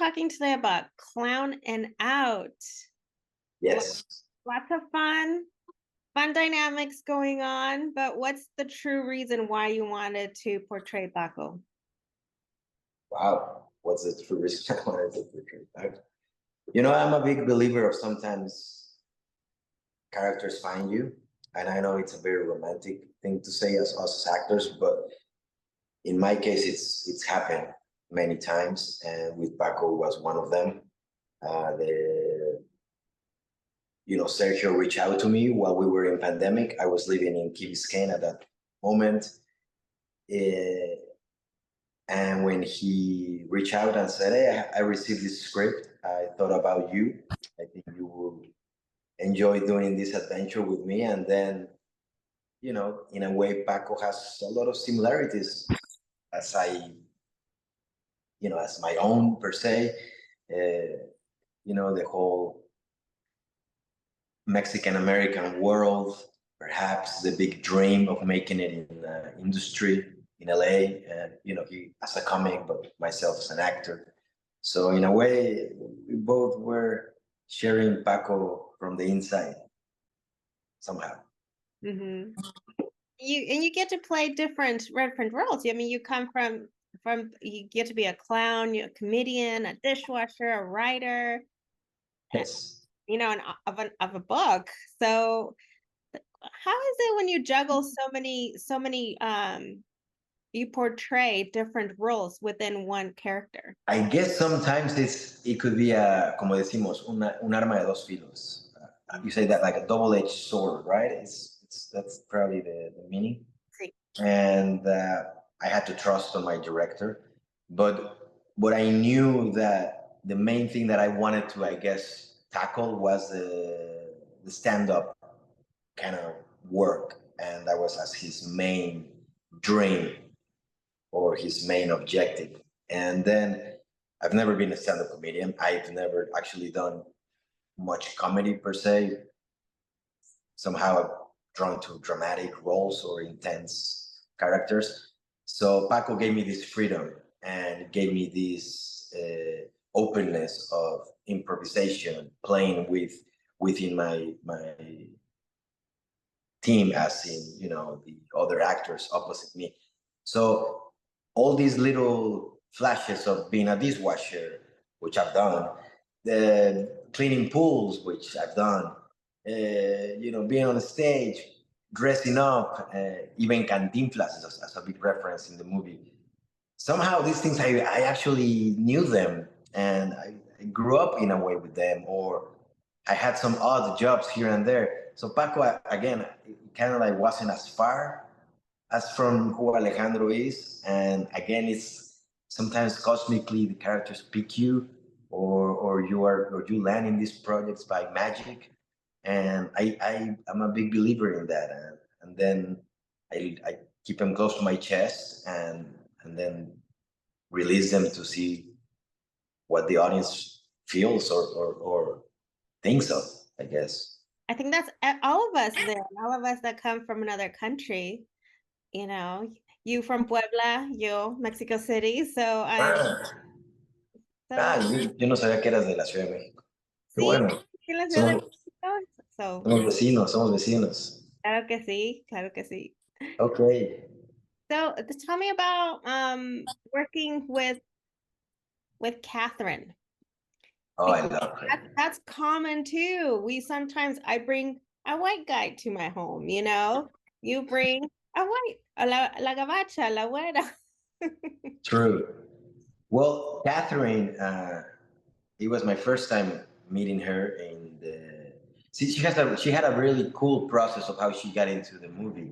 talking today about Clown and Out. Yes. Lots of fun dynamics going on, but what's the true reason why you wanted to portray Paco? Wow. What's the true reason I wanted to portray that? You know, I'm a big believer of sometimes characters find you. And I know it's a very romantic thing to say as us as actors, but in my case, it's happened many times. And with Paco was one of them. Sergio reached out to me while we were in pandemic. I was living in Key Biscayne at that moment. And when he reached out and said, hey, I received this script, I thought about you. I think you will enjoy doing this adventure with me. And then, in a way, Paco has a lot of similarities as as my own per se. The whole Mexican-American world, perhaps the big dream of making it in the industry in LA, and he as a comic, but myself as an actor. So in a way, we both were sharing Paco from the inside somehow. Mm-hmm. You get to play different roles. I mean, you come from you get to be a clown, you're a comedian, a dishwasher, a writer. Yes. Of a book. So how is it when you juggle so many you portray different roles within one character? I guess sometimes it could be como decimos, un arma de dos filos. You say that like a double-edged sword, right? That's probably the meaning. Sí. And I had to trust on my director, but I knew that the main thing that I wanted to, I guess, tackle was the stand-up kind of work, and that was as his main dream or his main objective. And then I've never been a stand-up comedian. I've never actually done much comedy per se. Somehow I'm drawn to dramatic roles or intense characters. So Paco gave me this freedom and gave me this openness of improvisation, playing within my team, as in the other actors opposite me. So all these little flashes of being a dishwasher, which I've done, the cleaning pools, which I've done, being on the stage, dressing up, even Cantinflas as a big reference in the movie. Somehow these things, I actually knew them, and I grew up in a way with them, or I had some odd jobs here and there. So Paco, again, kind of like wasn't as far as from who Alejandro is. And again, it's sometimes cosmically the characters pick you, or you land in these projects by magic. And I'm a big believer in that. And then I keep them close to my chest and then release them to see what the audience feels or thinks of, I guess. I think that's all of us there, all of us that come from another country. You from Puebla, yo Mexico City, so yo no sabía que eras de la Ciudad de México. Qué sí, bueno. en la Ciudad de México. So, Somos vecinos. claro que sí, claro que sí. Okay. So tell me about working with Katherine. Oh, I love her. That's common too. I bring a white guy to my home, you bring a white, la gabacha, la güera. True. Well, Katherine, it was my first time meeting her she had a really cool process of how she got into the movie.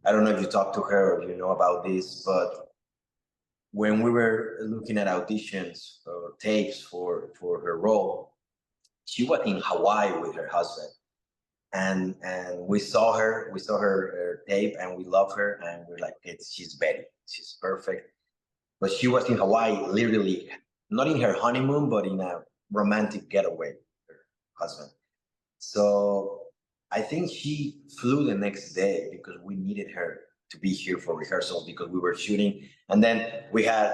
I don't know if you talked to her or you know about this, but when we were looking at auditions or tapes for her role, she was in Hawaii with her husband. And we saw her tape, and we love her, and we're like, she's Betty, she's perfect. But she was in Hawaii, literally, not in her honeymoon, but in a romantic getaway with her husband. So I think she flew the next day because we needed her to be here for rehearsal because we were shooting. And then we had,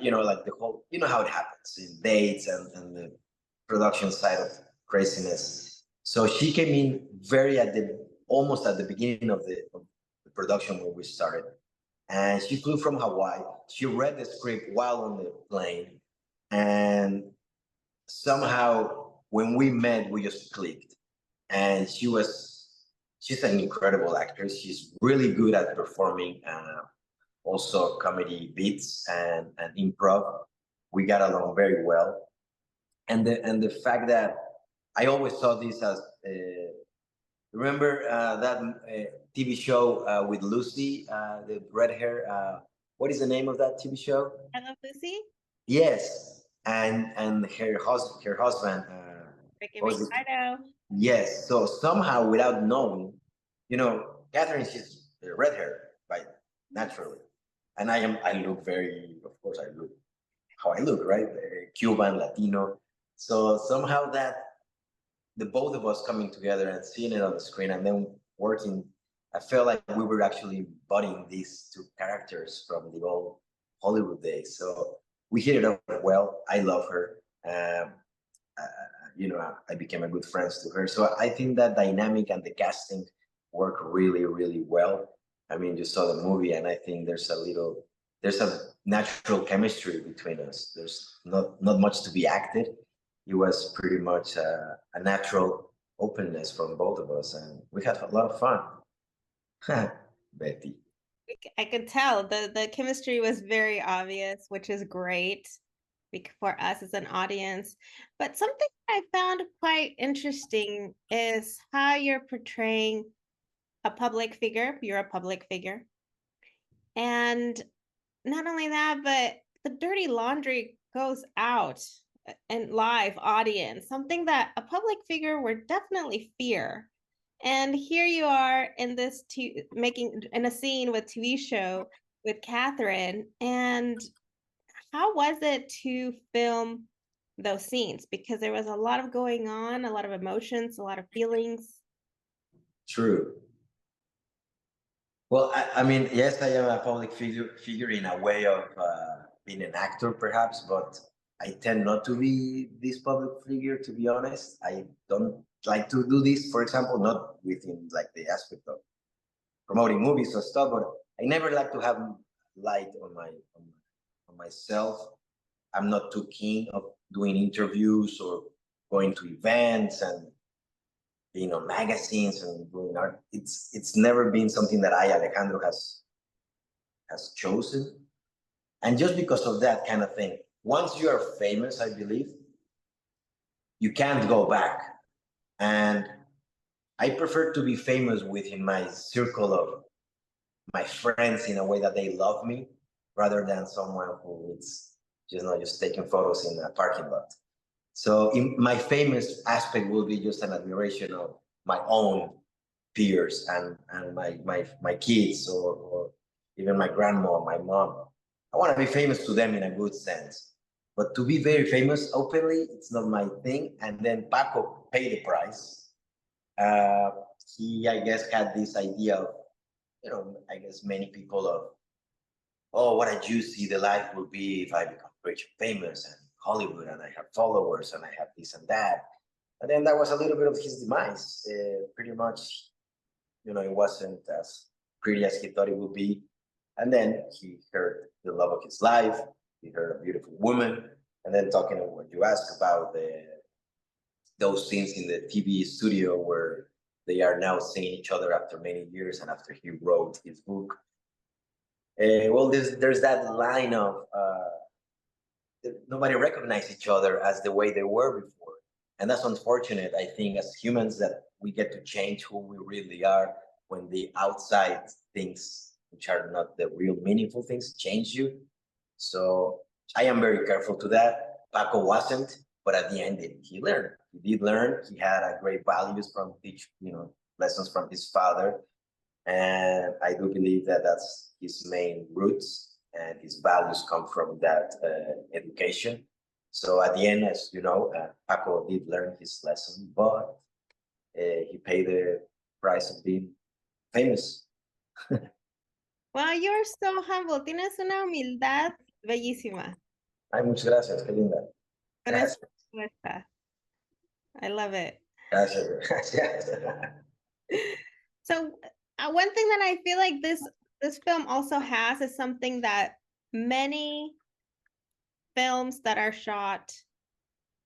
like the whole, how it happens in dates and the production side of craziness. So she came in almost at the beginning of the production when we started. And she flew from Hawaii. She read the script while on the plane. And somehow when we met, we just clicked. And she's an incredible actress. She's really good at performing also comedy beats and improv. We got along very well. And the fact that I always saw this as, remember that TV show with Lucy, the red hair, what is the name of that TV show? I Love Lucy. Yes. And her husband, Ricardo. yes. So somehow, without knowing, Katherine, she's red hair, right? Naturally. And I look very, of course, I look how I look, right? Cuban, Latino. So somehow that the both of us coming together and seeing it on the screen and then working, I felt like we were actually embodying these two characters from the old Hollywood days. So we hit it up well. I love her. I became a good friends to her. So I think that dynamic and the casting work really, really well. I mean, you saw the movie, and I think there's a natural chemistry between us. There's not much to be acted. It was pretty much a natural openness from both of us, and we had a lot of fun. Betty. I could tell the chemistry was very obvious, which is great for us as an audience. But something I found quite interesting is how you're portraying a public figure. You're a public figure. And not only that, but the dirty laundry goes out in live audience, something that a public figure would definitely fear. And here you are in this making in a scene with TV show with Katherine. And how was it to film those scenes? Because there was a lot of going on, a lot of emotions, a lot of feelings. True. Well, I mean, yes, I am a public figure in a way of being an actor, perhaps, but I tend not to be this public figure, to be honest. I don't like to do this, for example, not within like the aspect of promoting movies or stuff, but I never like to have light on myself. I'm not too keen of doing interviews or going to events and being on magazines and doing art. It's never been something that Alejandro has chosen. And just because of that kind of thing, once you are famous, I believe, you can't go back. And I prefer to be famous within my circle of my friends in a way that they love me, rather than someone who is just taking photos in a parking lot. So my famous aspect will be just an admiration of my own peers and my kids or even my grandma, my mom. I want to be famous to them in a good sense. But to be very famous openly, it's not my thing. And then Paco paid the price. He, I guess, had this idea of, I guess many people of, oh, what a juicy the life will be if I become rich and famous and Hollywood and I have followers and I have this and that. And then that was a little bit of his demise. Pretty much, it wasn't as pretty as he thought it would be. And then he heard the love of his life. He heard a beautiful woman. And then talking about what you asked about those scenes in the TV studio where they are now seeing each other after many years and after he wrote his book. Well, there's that line of nobody recognized each other as the way they were before. And that's unfortunate, I think, as humans, that we get to change who we really are when the outside things, which are not the real meaningful things, change you. So I am very careful to that. Paco wasn't, but at the end, he learned. He did learn. He had a great values from lessons from his father. And I do believe that that's his main roots, and his values come from that education. So at the end, as you know, Paco did learn his lesson, but he paid the price of being famous. Wow, you're so humble. Tienes una humildad bellísima. Ay, muchas gracias, qué linda. Con esa Gracias, respuesta. I love it. gracias, gracias. So, one thing that I feel like this film also has is something that many films that are shot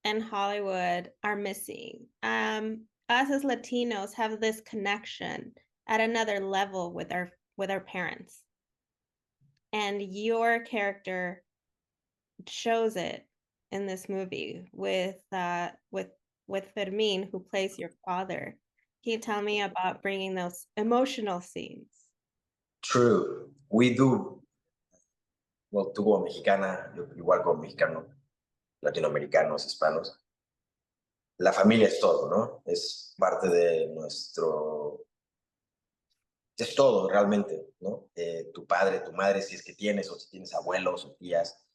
in Hollywood are missing. Us as Latinos have this connection at another level with our parents, and your character shows it in this movie with Fermín, who plays your father. Can you tell me about bringing those emotional scenes? True, we do. Well, tú como mexicana, yo igual como mexicano, latinoamericanos, hispanos, la familia es todo, ¿no? Es parte de nuestro, es todo realmente, ¿no? Tu padre, tu madre, si es que tienes, o si tienes abuelos o tías,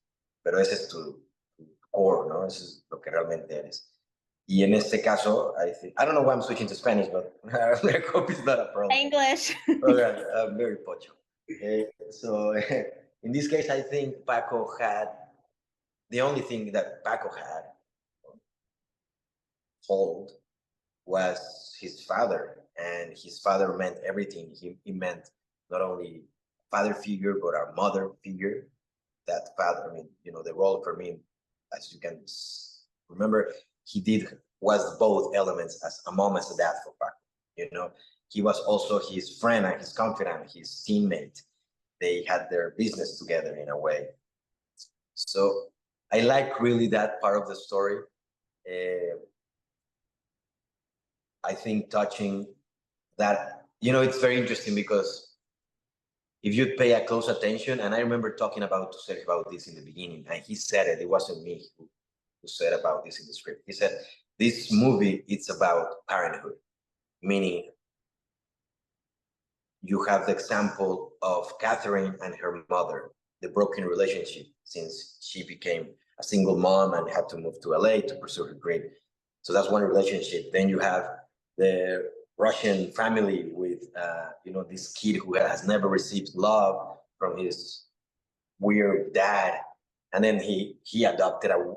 pero ese es tu core, ¿no? Eso es lo que realmente eres. Y en este caso, I don't know why I'm switching to Spanish, but I hope it's not a problem. English. Okay, I'm very pocho. So in this case, I think Paco had the only thing that Paco had hold was his father, and his father meant everything. He meant not only father figure but a mother figure. That father, I mean, you know, the role for me, as you can remember, he did was both elements as a mom as a dad for Paco. You know, he was also his friend and his confidant, his teammate. They had their business together in a way. So I like really that part of the story. I think touching that, you know, it's very interesting because if you pay a close attention, and I remember talking about to Sergio about this in the beginning, and he said it wasn't me who said about this in the script. He said, this movie, it's about parenthood, meaning you have the example of Katherine and her mother, the broken relationship since she became a single mom and had to move to LA to pursue her dream. So that's one relationship. Then you have the Russian family with, you know, this kid who has never received love from his weird dad, and then he adopted a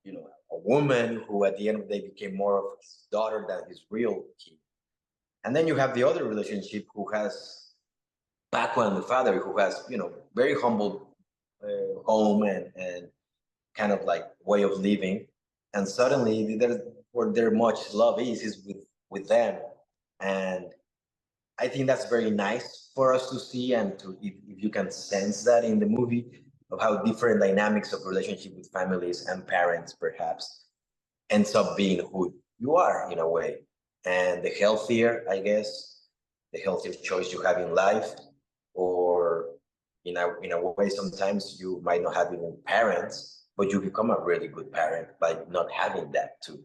you know, a woman who at the end of the day became more of his daughter than his real kid. And then you have the other relationship who has Paco and the father, who has, you know, very humble home and kind of like way of living. And suddenly there's where their much love is with them. And I think that's very nice for us to see, and to if you can sense that in the movie of how different dynamics of relationship with families and parents perhaps ends up being who you are in a way. And the healthier, I guess, the healthier choice you have in life, or in a way, sometimes you might not have even parents, but you become a really good parent by not having that too.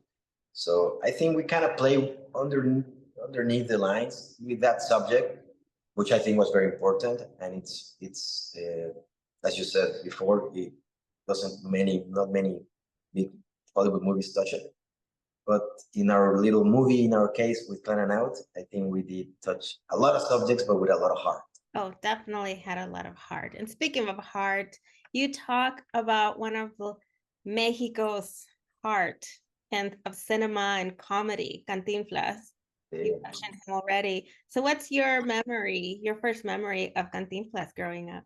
So I think we kind of play underneath the lines with that subject, which I think was very important. And it's as you said before, it not many big Hollywood movies touch it. But in our little movie, in our case with Plan and Out, I think we did touch a lot of subjects, but with a lot of heart. Oh, definitely had a lot of heart. And speaking of heart, you talk about one of Mexico's heart and of cinema and comedy, Cantinflas. You mentioned him already. So what's your memory, your first memory of Cantinflas growing up?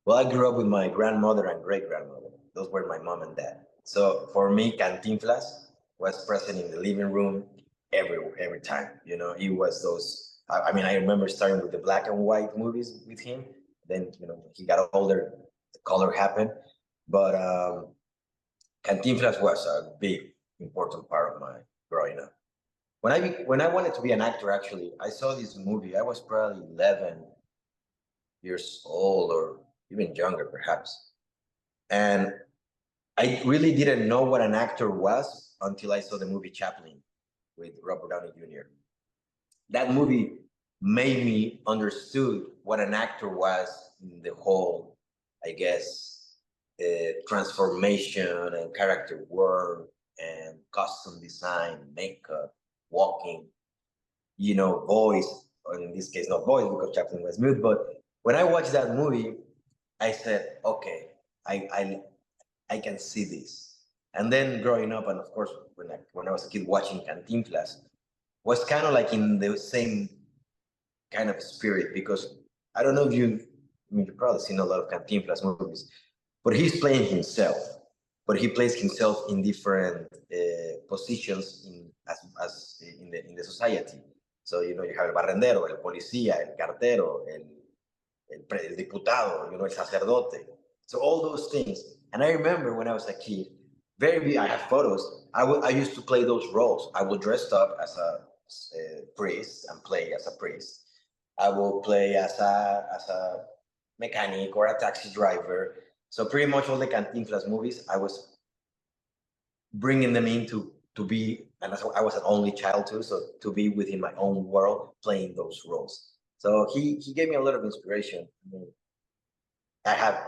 Well, I grew up with my grandmother and great grandmother. Those were my mom and dad. So for me, Cantinflas was present in the living room every time. You know, it was those. I mean, I remember starting with the black and white movies with him. Then, you know, when he got older, the color happened. But Cantinflas was a big, important part of my growing up. When I wanted to be an actor, actually, I saw this movie. I was probably 11 years old, or even younger, perhaps. And I really didn't know what an actor was until I saw the movie Chaplin with Robert Downey Jr. That movie made me understood what an actor was in the whole, I guess, transformation and character work and costume design, makeup, walking, you know, voice. Or in this case, not voice because Chaplin was mute, but when I watched that movie, I said, okay, I can see this. And then growing up, and of course, when I was a kid watching Cantinflas, was kind of like in the same kind of spirit, because I don't know if you've probably seen a lot of Cantinflas movies, but he's playing himself, but he plays himself in different positions as in the society. So, you have el barrendero, el policía, el cartero, el diputado, el sacerdote. So all those things. And I remember when I was a kid, I have photos. I used to play those roles. I would dress up as a priest and play as a priest. I will play as a mechanic or a taxi driver. So pretty much all the Cantinflas movies, I was bringing them in to be, and I was an only child too, so to be within my own world playing those roles. So he gave me a lot of inspiration. I have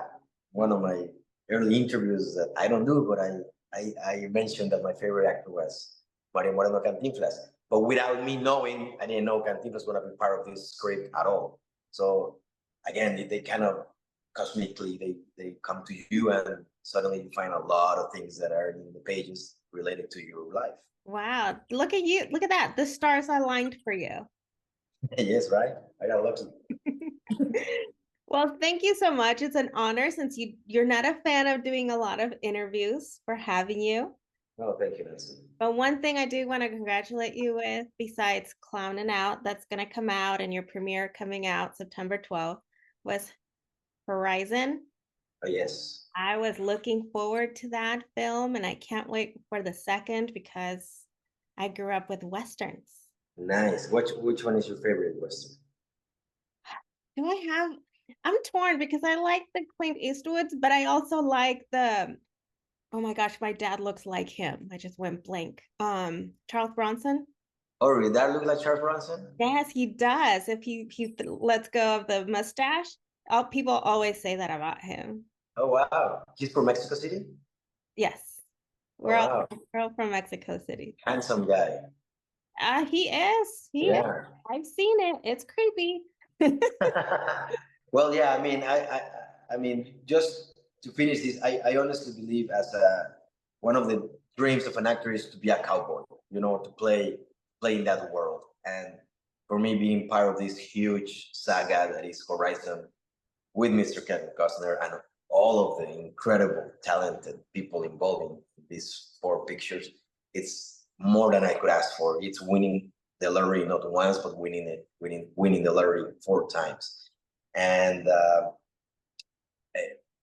one of my early interviews that I don't do, but I mentioned that my favorite actor was Mario Moreno Cantinflas. But without me knowing, I didn't know Cantinflas was going to be part of this script at all. So again, they kind of cosmically, they come to you, and suddenly you find a lot of things that are in the pages related to your life. Wow, look at you. Look at that. The stars aligned for you. Yes, right? I got lucky. Well, thank you so much. It's an honor, since you're not a fan of doing a lot of interviews, for having you. No, thank you, Nancy. But one thing I do want to congratulate you with, besides Clowning Out, that's going to come out, and your premiere coming out September 12th, was Horizon. Oh, yes. I was looking forward to that film, and I can't wait for the second, because I grew up with Westerns. Nice. Which one is your favorite Western? Do I have? I'm torn, because I like the Clint Eastwoods, but I also like the, oh my gosh, my dad looks like him. I just went blank. Charles Bronson. Oh, really? That look like Charles Bronson? Yes, he does. If he lets go of the mustache, people always say that about him. Oh, wow. He's from Mexico City? Yes, Oh, wow. we're all from Mexico City. Handsome guy. He is. He is. Yeah. I've seen it. It's creepy. Well, yeah, I mean, just to finish this, I honestly believe as one of the dreams of an actor is to be a cowboy, to play in that world. And for me, being part of this huge saga that is Horizon with Mr. Kevin Costner and all of the incredible, talented people involved in these 4 pictures, it's more than I could ask for. It's winning the lottery not once, but winning the lottery 4 times. And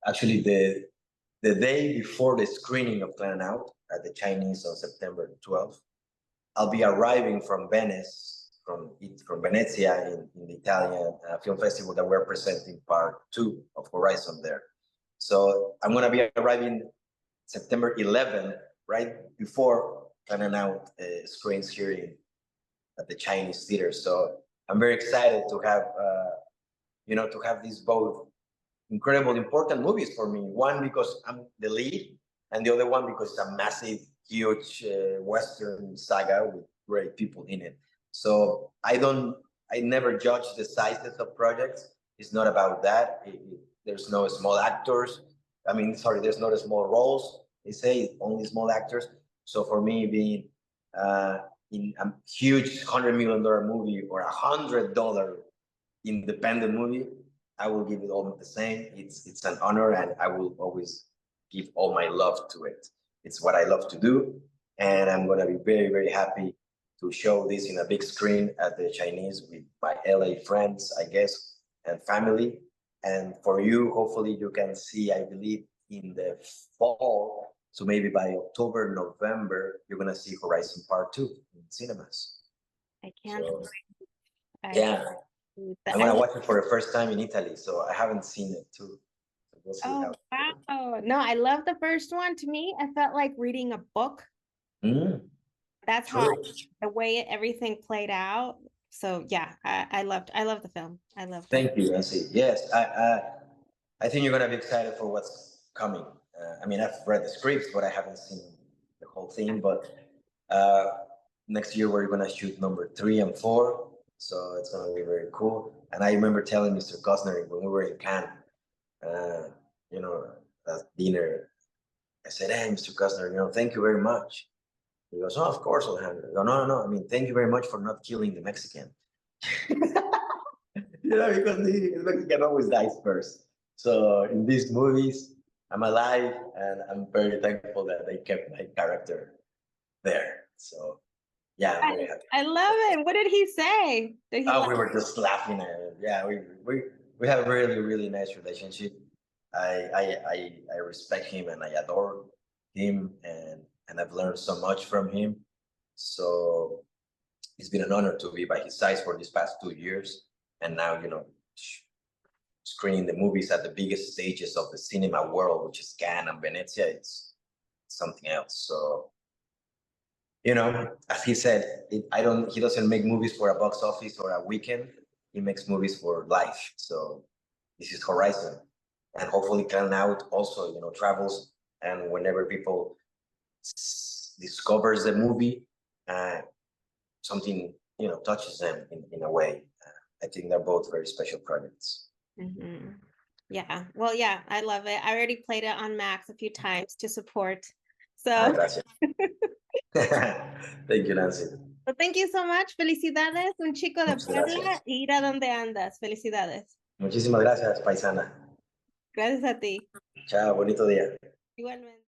actually, the day before the screening of Plan Out at the Chinese on September 12th, I'll be arriving from Venice, from Venezia in the Italian film festival that we're presenting part 2 of Horizon there. So I'm going to be arriving September 11th, right before Plan Out screens here at the Chinese Theatre. So I'm very excited to have, to have these both incredible, important movies for me. One, because I'm the lead, and the other one because it's a massive, huge Western saga with great people in it. So I never judge the sizes of projects. It's not about that. There's no small actors. There's not small roles. They say only small actors. So for me, being in a huge $100 million movie or $100 independent movie, I will give it all the same. It's an honor, and I will always give all my love to it. It's what I love to do, and I'm gonna be very, very happy to show this in a big screen at the Chinese with my LA friends, I guess, and family. And for you, hopefully you can see, I believe, in the fall. So maybe by October, November, you're gonna see Horizon Part 2 in cinemas. I can't. So, yeah. I'm gonna watch it for the first time in Italy, so I haven't seen it too. So we'll see wow. No, I love the first one. To me, I felt like reading a book. That's how the way everything played out. So yeah, I loved the film. I loved it. Thank you, Nancy. Yes, I think you're gonna be excited for what's coming. I've read the scripts, but I haven't seen the whole thing. But next year we're gonna shoot number 3 and 4. So it's gonna be very cool. And I remember telling Mr. Costner when we were in Cannes, you know, at dinner, I said, "Hey, Mr. Costner, you know, thank you very much." He goes, "Oh, of course, Alejandro." I go, "No. I mean, thank you very much for not killing the Mexican." Because the Mexican always dies first. So in these movies, I'm alive, and I'm very thankful that they kept my character there. So yeah, I'm very happy. I love it. What did he say? Did he We were just laughing at it. Yeah, we have a really nice relationship. I respect him and I adore him, and I've learned so much from him. So it's been an honor to be by his side for these past 2 years, and now screening the movies at the biggest stages of the cinema world, which is Cannes and Venezia. It's something else. So as he said, he doesn't make movies for a box office or a weekend. He makes movies for life. So this is Horizon. And hopefully Clan Out also, travels, and whenever people discovers the movie, something, touches them in a way. I think they're both very special projects. Mm-hmm. Yeah. Well, yeah, I love it. I already played it on Max a few times to support. So Gracias. Thank you, Nancy. well, thank you so much. Felicidades, un chico de Muchas Puebla. gracias. Ir a donde andas. Felicidades. Muchísimas gracias, paisana. Gracias a ti. Chao, bonito día. Igualmente.